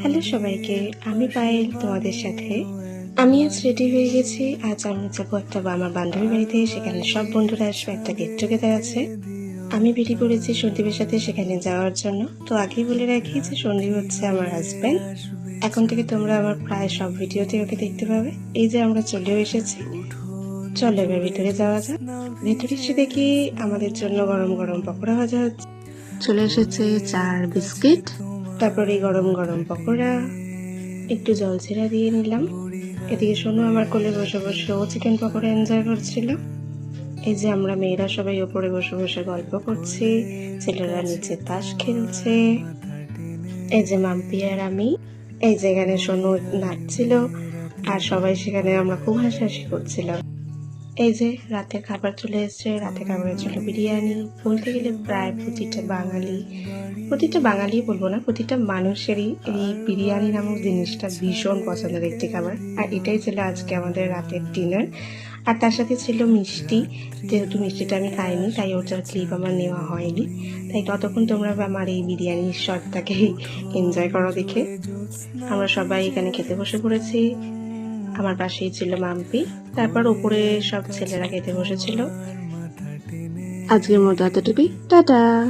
Hello সবাইকে, আমি পায়েল তোমাদের সাথে। আমি আজ রেডি হয়ে গেছি। আজ আমি যাবো একটা আমার বান্ধবীর বাড়িতে, সেখানে সব বন্ধুরা আসবে, একটা গেট টুগেদার আছে। আমি বেরিয়ে পড়েছি সন্দীপের সাথে সেখানে যাওয়ার জন্য। তো আগেই বলে রাখি যে সন্দীপ হচ্ছে আমার হাজব্যান্ড। এখন থেকে তোমরা আমার প্রায় সব ভিডিওতে ওকে দেখতে পাবে। এই যে আমরা চলেও এসেছি, চলো এবার ভিতরে যাওয়া যাক। ভেতরে এসে দেখি আমাদের জন্য গরম গরম পকোড়া ভাজা হচ্ছে। চলে এসেছে চার বিস্কিট, তারপরে গরম গরম পকোড়া, একটু জল ছেড়া দিয়ে নিলাম। এদিকে শোনো আমার কোলে বসে বসে ও চিকেন পকোড়া এনজয় করছিল। এই যে আমরা মেয়েরা সবাই ওপরে বসে বসে গল্প করছি, ছেলেরা নিচে তাস খেলছে। এই যে মাম্পি আর আমি, এই যে এখানে শোনো নাচছিল, আর সবাই সেখানে আমরা খুব হাসাহাসি করছিলাম। এই যে রাতের খাবার চলে এসছে। রাতের খাবারে ছিল বিরিয়ানি। বলতে গেলে প্রায় প্রতিটা বাঙালি বলবো না, প্রতিটা মানুষেরই এই বিরিয়ানি নামক জিনিসটা ভীষণ পছন্দের একটি খাবার। আর এটাই ছিল আজকে আমাদের রাতের ডিনার। আর তার সাথে ছিল মিষ্টি। যেহেতু মিষ্টিটা আমি খাইনি, তাই ওটার ক্লিপ আমার নেওয়া হয়নি। তাই ততক্ষণ তোমরা আমার এই বিরিয়ানির শটটাকে এনজয় করো দেখে। আমরা সবাই এখানে খেতে বসে পড়েছি। আমার পাশেই ছিল মাম্পি, তারপর উপরে সব ছেলেরা খেতে বসেছিল। আজকের মতো এতটুকুই, টাটা।